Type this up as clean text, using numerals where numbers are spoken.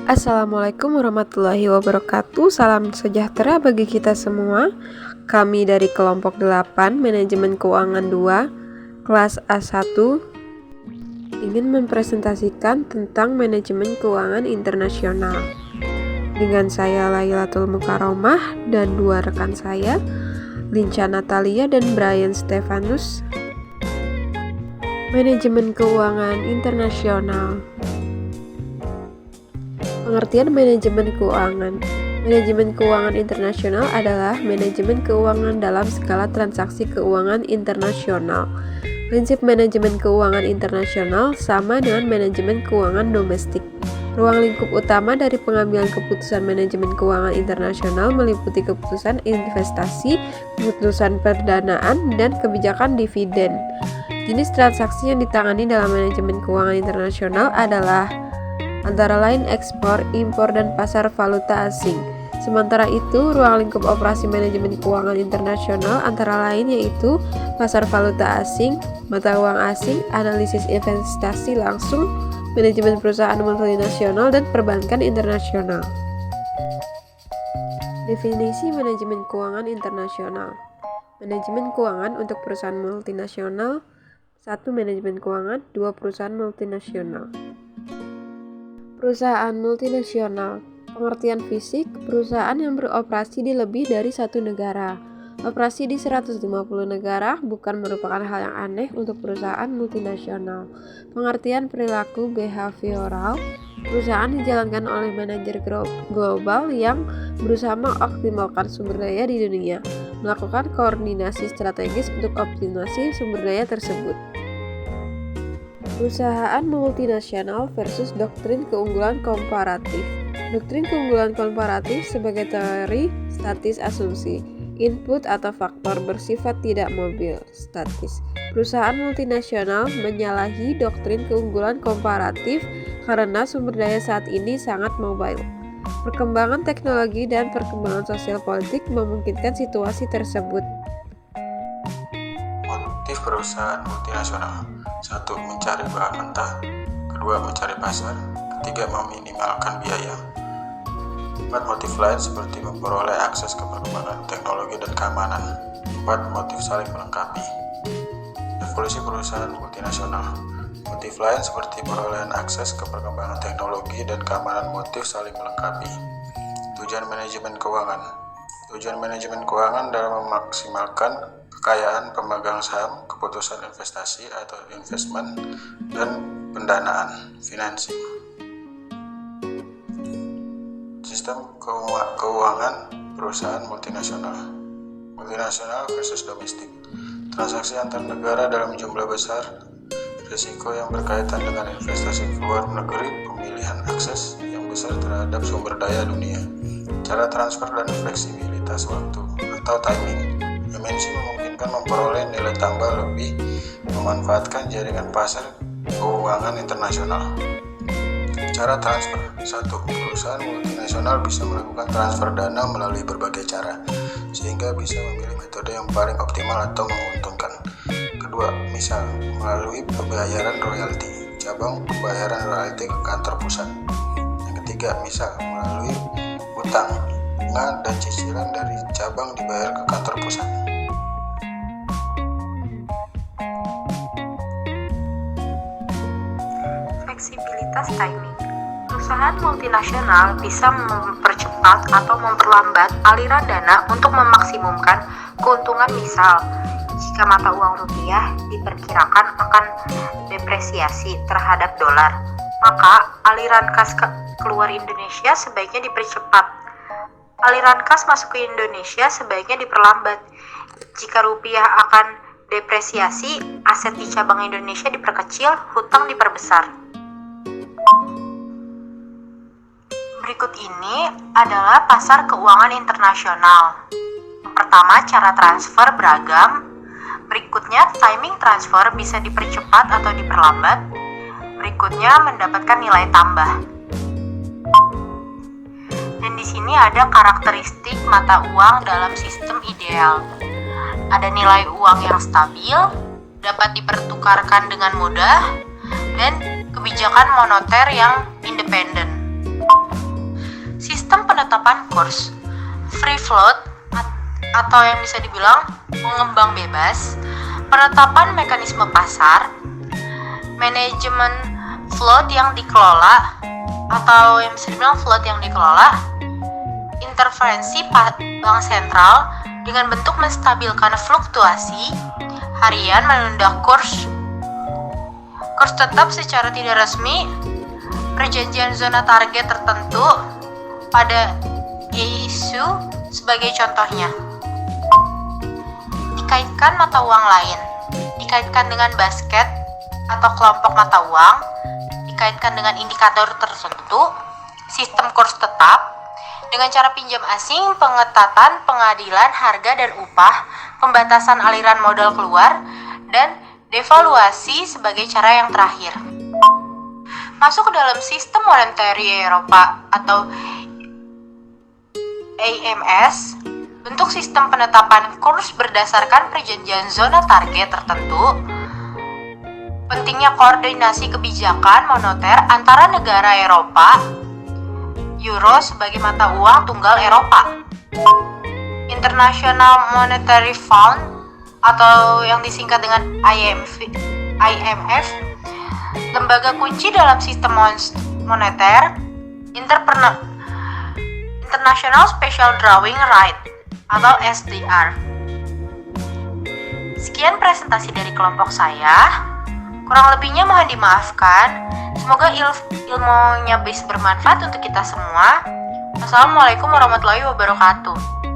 Assalamualaikum warahmatullahi wabarakatuh. Salam sejahtera bagi kita semua. Kami dari kelompok 8 Manajemen Keuangan 2 kelas A1 ingin mempresentasikan tentang manajemen keuangan internasional. Dengan saya Lailatul Mukaromah dan dua rekan saya, Linca Natalia dan Brian Stefanus. Manajemen keuangan internasional. Pengertian manajemen keuangan. Manajemen keuangan internasional adalah manajemen keuangan dalam skala transaksi keuangan internasional. Prinsip manajemen keuangan internasional sama dengan manajemen keuangan domestik. Ruang lingkup utama dari pengambilan keputusan manajemen keuangan internasional meliputi keputusan investasi, keputusan perdanaan, dan kebijakan dividen. Jenis transaksi yang ditangani dalam manajemen keuangan internasional adalah antara lain ekspor, impor, dan pasar valuta asing. Sementara itu, ruang lingkup operasi manajemen keuangan internasional antara lain yaitu pasar valuta asing, mata uang asing, analisis investasi langsung, manajemen perusahaan multinasional, dan perbankan internasional. Definisi manajemen keuangan internasional. Manajemen keuangan untuk perusahaan multinasional. 1. Manajemen keuangan. 2. Perusahaan multinasional. Perusahaan multinasional. Pengertian fisik, perusahaan yang beroperasi di lebih dari satu negara. Operasi di 150 negara bukan merupakan hal yang aneh untuk perusahaan multinasional. Pengertian perilaku behavioral, perusahaan dijalankan oleh manajer global yang berusaha mengoptimalkan sumber daya di dunia, melakukan koordinasi strategis untuk optimasi sumber daya tersebut. Perusahaan multinasional versus doktrin keunggulan komparatif. Doktrin keunggulan komparatif sebagai teori statis asumsi, input atau faktor bersifat tidak mobil, statis. Perusahaan multinasional menyalahi doktrin keunggulan komparatif karena sumber daya saat ini sangat mobile. Perkembangan teknologi dan perkembangan sosial politik memungkinkan situasi tersebut. Motif perusahaan multinasional: 1. Mencari bahan mentah. 2. Mencari pasar. 3. Meminimalkan biaya. 4. Motif lain seperti memperoleh akses ke perkembangan teknologi dan keamanan. 4. Motif saling melengkapi. Evolusi perusahaan multinasional. Motif lain seperti perolehan akses ke perkembangan teknologi dan keamanan. Motif saling melengkapi. Tujuan manajemen keuangan. Tujuan manajemen keuangan dalam memaksimalkan kekayaan pemegang saham, keputusan investasi atau investment, dan pendanaan, financing. Sistem keuangan perusahaan multinasional. Multinasional versus domestik. Transaksi antar negara dalam jumlah besar, risiko yang berkaitan dengan investasi keluar negeri, pemilihan akses yang besar terhadap sumber daya dunia, cara transfer dan fleksibilitas waktu atau timing. MNC memungkinkan memperoleh nilai tambah lebih memanfaatkan jaringan pasar keuangan internasional. Cara transfer. 1. Perusahaan multinasional bisa melakukan transfer dana melalui berbagai cara, sehingga bisa memilih metode yang paling optimal atau menguntungkan. Kedua, misal melalui pembayaran royalti, cabang pembayaran royalti ke kantor pusat. Yang ketiga, misal melalui utang, bunga dan cicilan dari cabang dibayar ke kantor pusat. Fleksibilitas timing. Perusahaan multinasional bisa mempercepat atau memperlambat aliran dana untuk memaksimumkan keuntungan. Misal, jika mata uang rupiah diperkirakan akan depresiasi terhadap dolar, maka aliran kas keluar Indonesia sebaiknya dipercepat. Aliran kas masuk ke Indonesia sebaiknya diperlambat. Jika rupiah akan depresiasi, aset di cabang Indonesia diperkecil, hutang diperbesar. Berikut ini adalah pasar keuangan internasional. Pertama, cara transfer beragam. Berikutnya, timing transfer bisa dipercepat atau diperlambat. Berikutnya, mendapatkan nilai tambah. Dan di sini ada karakteristik mata uang dalam sistem ideal. Ada nilai uang yang stabil, dapat dipertukarkan dengan mudah, dan kebijakan moneter yang independen. penetapan kurs, free float atau yang bisa dibilang mengembang bebas, penetapan mekanisme pasar, manajemen float yang dikelola atau yang bisa dibilang float yang dikelola, intervensi bank sentral dengan bentuk menstabilkan fluktuasi harian, menunda kurs tetap secara tidak resmi, perjanjian zona target tertentu pada isu sebagai contohnya. Dikaitkan mata uang lain, dikaitkan dengan basket atau kelompok mata uang, dikaitkan dengan indikator tertentu, sistem kurs tetap, dengan cara pinjam asing, pengetatan pengadilan harga dan upah, pembatasan aliran modal keluar, dan devaluasi sebagai cara yang terakhir. Masuk ke dalam sistem moneter Eropa atau AMS, bentuk sistem penetapan kurs berdasarkan perjanjian zona target tertentu. Pentingnya koordinasi kebijakan moneter antara negara Eropa, Euro sebagai mata uang tunggal Eropa, International Monetary Fund atau yang disingkat dengan IMF, lembaga kunci dalam sistem moneter, International Special Drawing Right atau SDR. Sekian presentasi dari kelompok saya. Kurang lebihnya mohon dimaafkan. Semoga ilmunya bisa bermanfaat untuk kita semua. Wassalamualaikum warahmatullahi wabarakatuh.